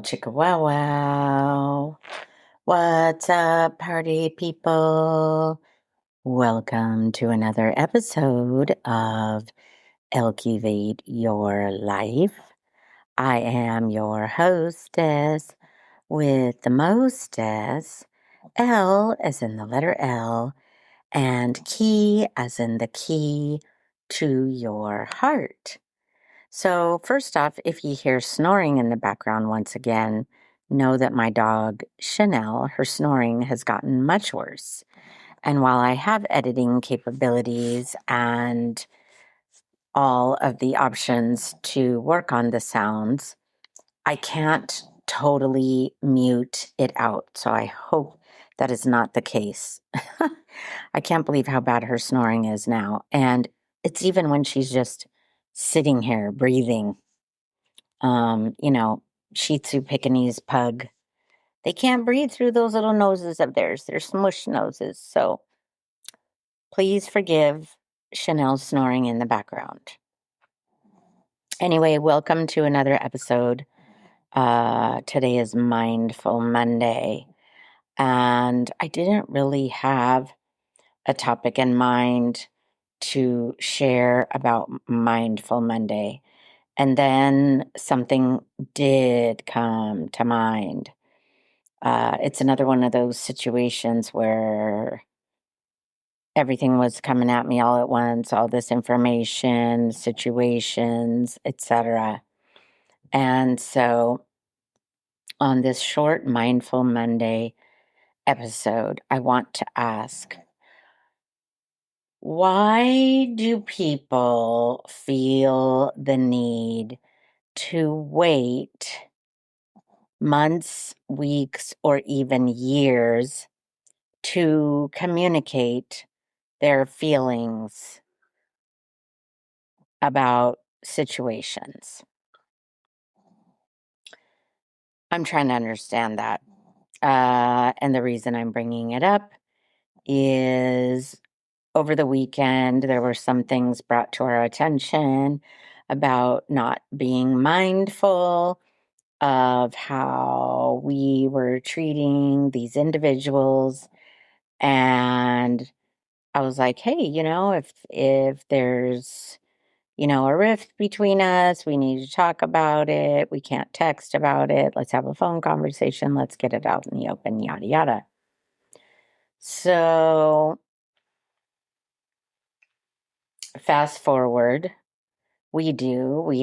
chicka wow wow. What's up, party people? Welcome to another episode of Elevate Your Life. I am your hostess with the mostess, L as in the letter L, and key as in the key to your heart. So, first off, if you hear snoring in the background once again, know that my dog, Chanel, her snoring has gotten much worse. And while I have editing capabilities and all of the options to work on the sounds, I can't totally mute it out. So I hope that is not the case. I can't believe how bad her snoring is now. And it's even when she's just sitting here breathing. You know, Shih Tzu, Pekingese, Pug. They can't breathe through those little noses of theirs. They're smush noses. So please forgive Chanel's snoring in the background. Anyway, welcome to another episode. Today is Mindful Monday. And I didn't really have a topic in mind to share about Mindful Monday. And then something did come to mind. It's another one of those situations where everything was coming at me all at once, all this information, situations, etc. And so on this short Mindful Monday episode, I want to ask, why do people feel the need to wait months, weeks, or even years to communicate their feelings about situations? I'm trying to understand that. And the reason I'm bringing it up is over the weekend, there were some things brought to our attention about not being mindful of how we were treating these individuals. And I was like, hey, if there's, a rift between us, we need to talk about it. We can't text about it. Let's have a phone conversation. Let's get it out in the open, yada, yada. So fast forward, we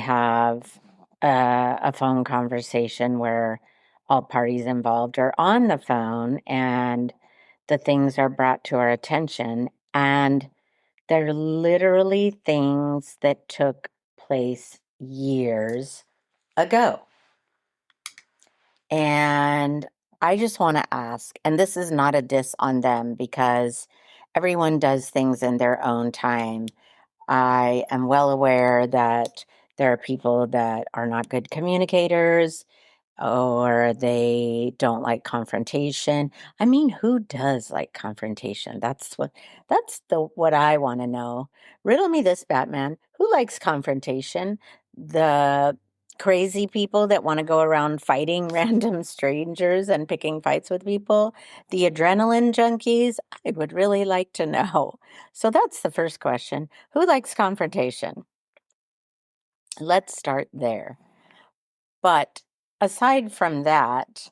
have a phone conversation where all parties involved are on the phone and the things are brought to our attention. And they're literally things that took place years ago. And I just want to ask, and this is not a diss on them because everyone does things in their own time. I am well aware that there are people that are not good communicators or they don't like confrontation. I mean, who does like confrontation? That's what I want to know. Riddle me this, Batman. Who likes confrontation? The crazy people that want to go around fighting random strangers and picking fights with people? The adrenaline junkies? I would really like to know. So that's the first question. Who likes confrontation? Let's start there. But aside from that,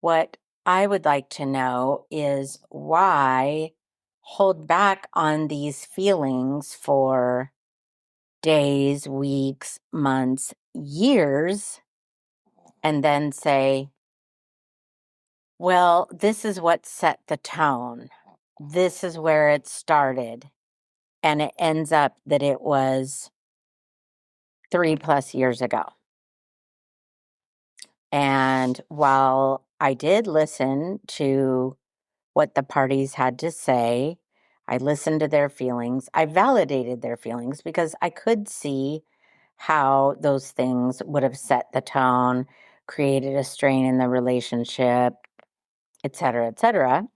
what I would like to know is why hold back on these feelings for days, weeks, months, years, and then say, well, this is what set the tone. This is where it started. And it ends up that it was 3+ years ago. And while I did listen to what the parties had to say, I listened to their feelings. I validated their feelings because I could see how those things would have set the tone, created a strain in the relationship, et cetera, et cetera.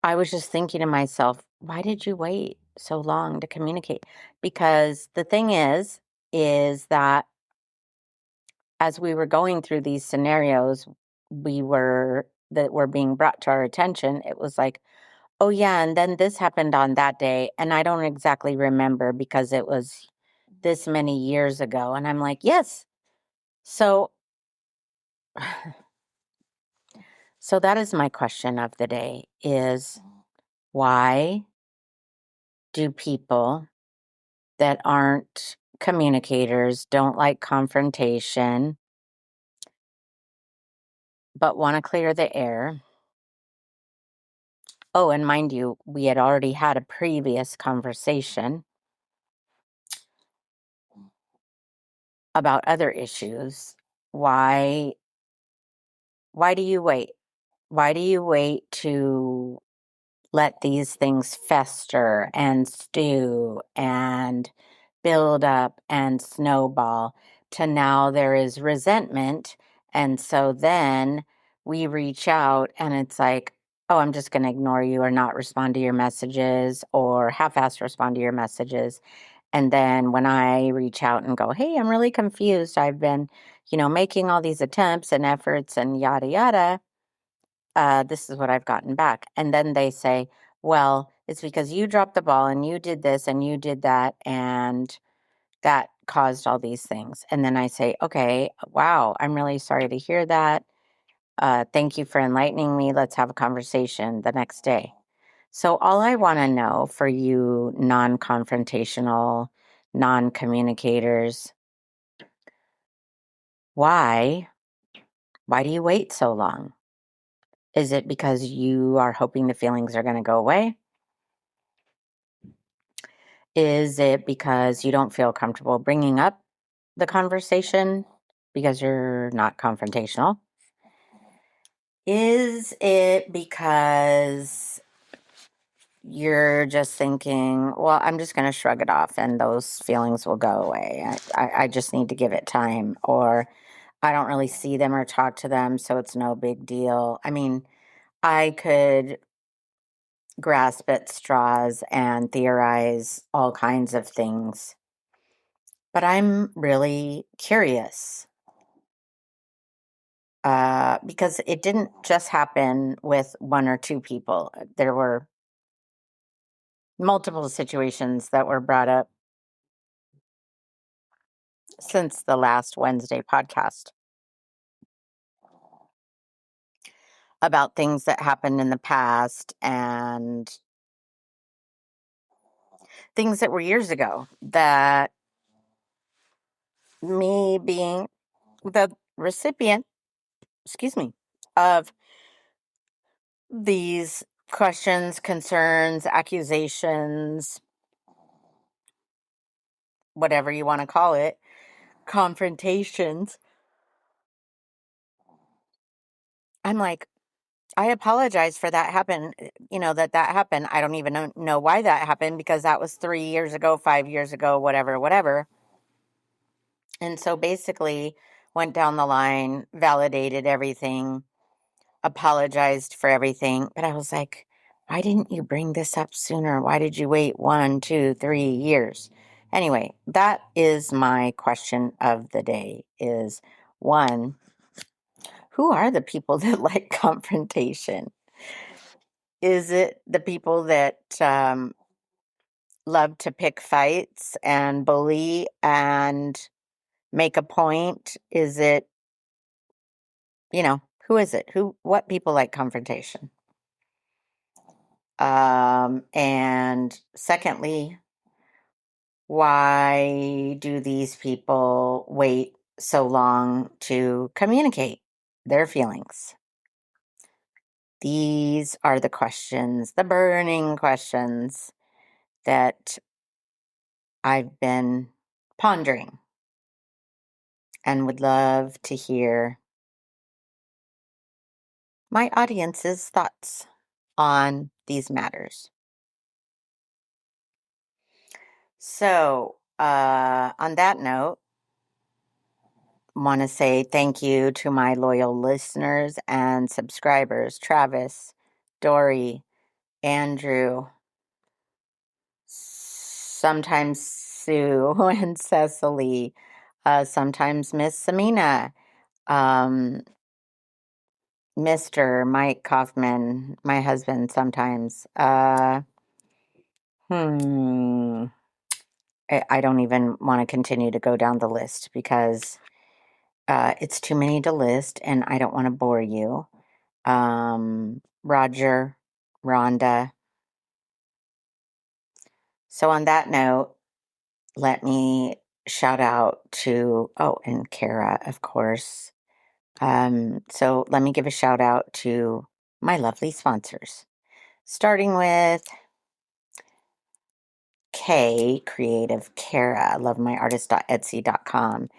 I was just thinking to myself, why did you wait so long to communicate? Because the thing is that as we were going through these scenarios that were being brought to our attention, it was like, oh yeah, and then this happened on that day, and I don't exactly remember because it was this many years ago. And I'm like, yes. So so that is my question of the day, is why do people that aren't communicators, don't like confrontation, but want to clear the air? Oh, and mind you, we had already had a previous conversation about other issues. Why do you wait? Why do you wait to let these things fester and stew and build up and snowball to now there is resentment? And so then we reach out and it's like, oh, I'm just going to ignore you or not respond to your messages or half-ass respond to your messages. And then when I reach out and go, hey, I'm really confused. I've been, making all these attempts and efforts and yada, yada. This is what I've gotten back. And then they say, well, it's because you dropped the ball and you did this and you did that. And that caused all these things. And then I say, okay, wow, I'm really sorry to hear that. Thank you for enlightening me. Let's have a conversation the next day. So all I want to know for you non-confrontational, non-communicators, why do you wait so long? Is it because you are hoping the feelings are going to go away? Is it because you don't feel comfortable bringing up the conversation because you're not confrontational? Is it because you're just thinking, well, I'm just going to shrug it off and those feelings will go away? I just need to give it time, or I don't really see them or talk to them, so it's no big deal. I mean, I could grasp at straws and theorize all kinds of things, but I'm really curious because it didn't just happen with one or two people. There were multiple situations that were brought up since the last Wednesday podcast about things that happened in the past and things that were years ago that me being the recipient, excuse me, of these questions, concerns, accusations, whatever you want to call it, confrontations. I'm like, I apologize for that happen, that happened. I don't even know why that happened because that was 3 years ago, 5 years ago, whatever, whatever. And so basically went down the line, validated everything, apologized for everything. But I was like, why didn't you bring this up sooner? Why did you wait 1, 2, 3 years? Anyway, that is my question of the day is, one, who are the people that like confrontation? Is it the people that love to pick fights and bully and make a point? Is it, who is it? What people like confrontation? And secondly, why do these people wait so long to communicate their feelings? These are the questions, the burning questions that I've been pondering and would love to hear my audience's thoughts on these matters. So, on that note, want to say thank you to my loyal listeners and subscribers, Travis, Dory, Andrew, sometimes Sue, and Cecily. Sometimes Miss Samina. Um, Mr. Mike Kaufman, my husband sometimes. Hmm. I don't even want to continue to go down the list because it's too many to list and I don't want to bore you. Roger, Rhonda. So on that note, let me shout out to, oh, and Kara, of course. So let me give a shout out to my lovely sponsors, starting with K Creative Kara, lovemyartist.etsy.com.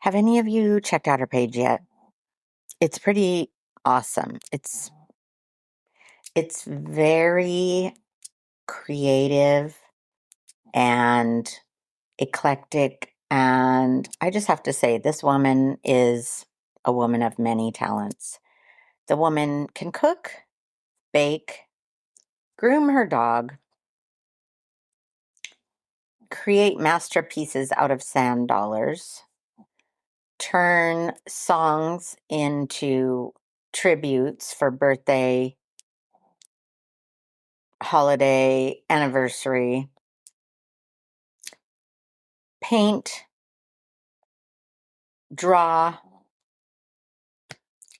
Have any of you checked out her page yet? It's pretty awesome. It's very creative and eclectic, and I just have to say this woman is a woman of many talents. The woman can cook, bake, groom her dog, create masterpieces out of sand dollars, turn songs into tributes for birthday, holiday, anniversary, paint, draw.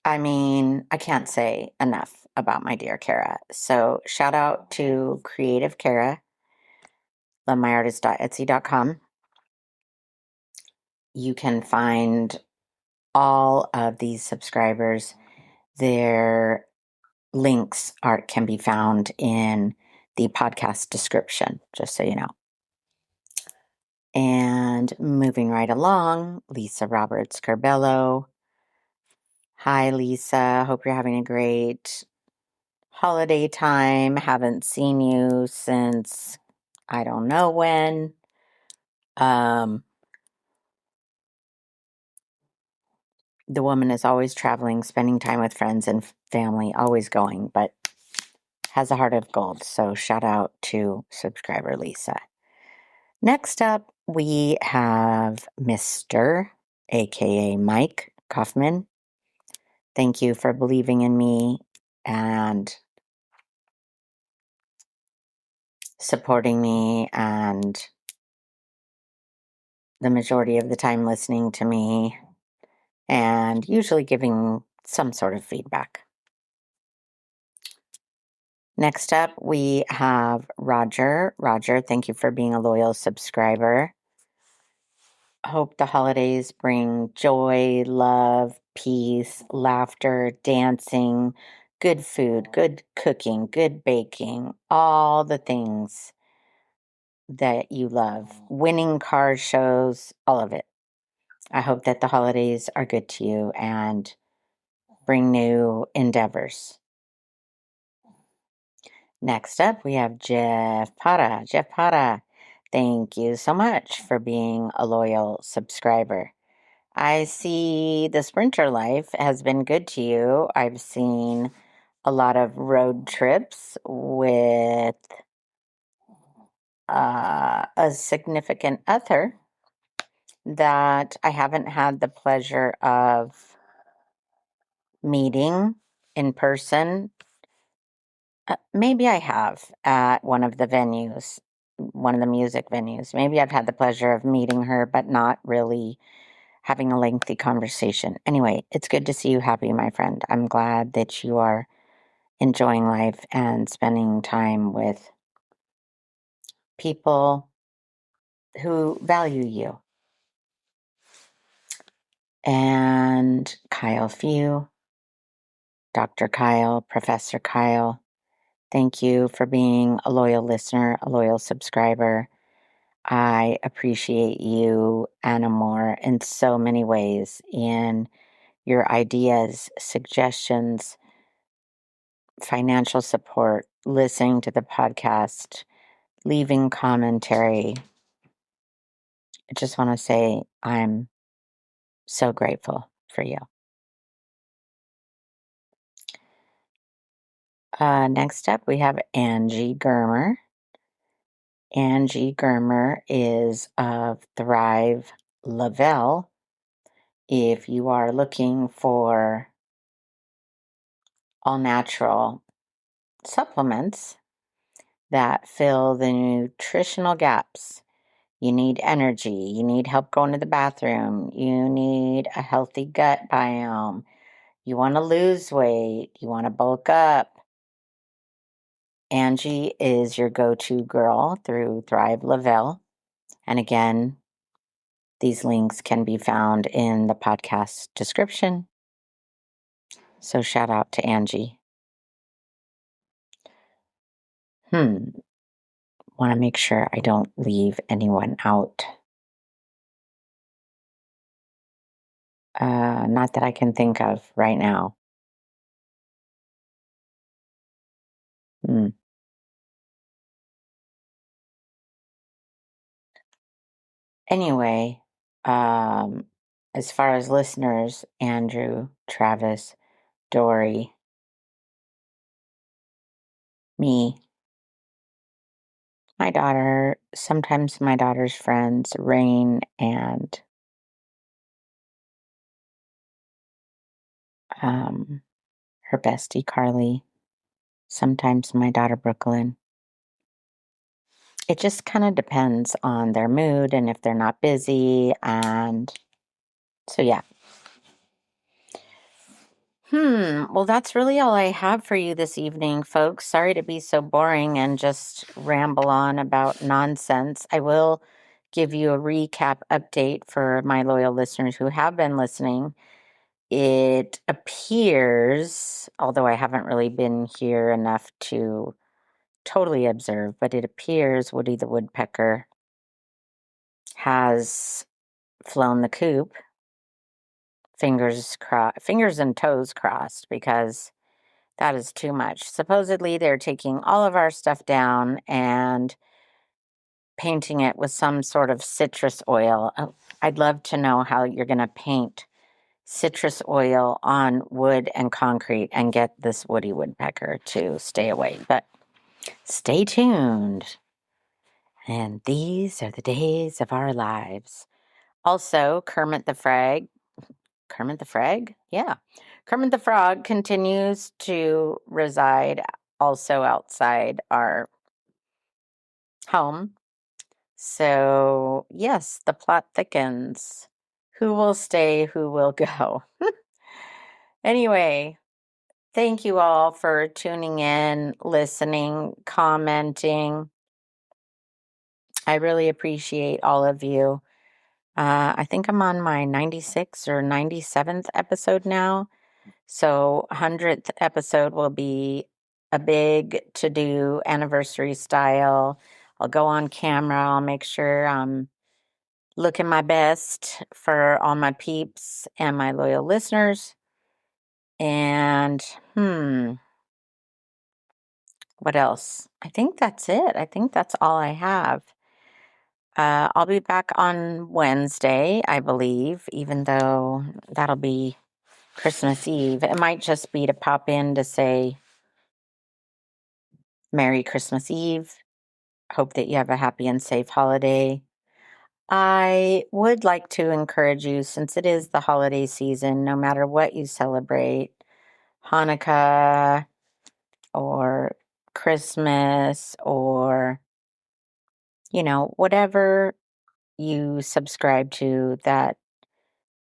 I mean, I can't say enough about my dear Kara. So shout out to Creative Kara, lovemyartist.etsy.com. You can find all of these subscribers. Their links can be found in the podcast description, just so you know. And moving right along, Lisa Roberts Carbello. Hi, Lisa. Hope you're having a great holiday time. Haven't seen you since I don't know when. The woman is always traveling, spending time with friends and family, always going, but has a heart of gold. So shout out to subscriber Lisa. Next up, we have Mr. aka Mike Kaufman. Thank you for believing in me and supporting me and the majority of the time listening to me and usually giving some sort of feedback. Next up, we have Roger. Roger, thank you for being a loyal subscriber. Hope the holidays bring joy, love, peace, laughter, dancing, good food, good cooking, good baking, all the things that you love. Winning car shows, all of it. I hope that the holidays are good to you and bring new endeavors. Next up, we have Jeff Pata. Jeff Pata, thank you so much for being a loyal subscriber. I see the sprinter life has been good to you. I've seen a lot of road trips with a significant other that I haven't had the pleasure of meeting in person. Maybe I have at one of the venues, one of the music venues. Maybe I've had the pleasure of meeting her, but not really having a lengthy conversation. Anyway, it's good to see you happy, my friend. I'm glad that you are enjoying life and spending time with people who value you. And Kyle Few, Dr. Kyle, Professor Kyle, thank you for being a loyal listener, a loyal subscriber. I appreciate you, Anna Moore, in so many ways in your ideas, suggestions, financial support, listening to the podcast, leaving commentary. I just want to say I'm so grateful for you. Next up, we have Angie Germer. Angie Germer is of Thrive Lavelle. If you are looking for all natural supplements that fill the nutritional gaps, you need energy, you need help going to the bathroom, you need a healthy gut biome, you want to lose weight, you want to bulk up, Angie is your go-to girl through Thrive Lavelle. And again, these links can be found in the podcast description. So shout out to Angie. Want to make sure I don't leave anyone out. Not that I can think of right now. Anyway, as far as listeners, Andrew, Travis, Dory, me, my daughter, sometimes my daughter's friends, Rain, and her bestie, Carly, sometimes my daughter, Brooklyn. It just kind of depends on their mood and if they're not busy. And so, yeah. Well, that's really all I have for you this evening, folks. Sorry to be so boring and just ramble on about nonsense. I will give you a recap update for my loyal listeners who have been listening. It appears, although I haven't really been here enough to totally observe, but it appears Woody the Woodpecker has flown the coop. Fingers and toes crossed, because that is too much. Supposedly, they're taking all of our stuff down and painting it with some sort of citrus oil. Oh, I'd love to know how you're going to paint citrus oil on wood and concrete and get this Woody Woodpecker to stay away. But stay tuned. And these are the days of our lives. Also, Kermit the Frog? Yeah. Kermit the Frog continues to reside also outside our home. So, yes, the plot thickens. Who will stay? Who will go? Anyway, thank you all for tuning in, listening, commenting. I really appreciate all of you. I think I'm on my 96th or 97th episode now. So 100th episode will be a big to-do anniversary style. I'll go on camera. I'll make sure I'm looking my best for all my peeps and my loyal listeners. And, what else? I think that's it. I think that's all I have. I'll be back on Wednesday, I believe, even though that'll be Christmas Eve. It might just be to pop in to say Merry Christmas Eve. Hope that you have a happy and safe holiday. I would like to encourage you, since it is the holiday season, no matter what you celebrate, Hanukkah or Christmas or, whatever you subscribe to, that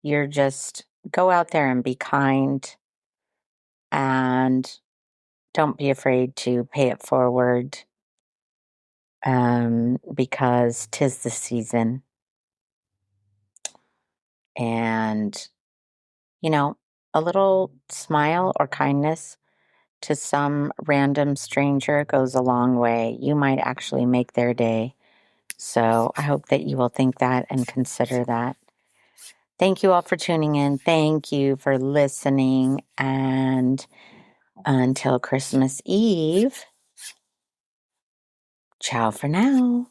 you're just go out there and be kind and don't be afraid to pay it forward, because 'tis the season. And, a little smile or kindness to some random stranger goes a long way. You might actually make their day. So I hope that you will think that and consider that. Thank you all for tuning in. Thank you for listening. And until Christmas Eve, ciao for now.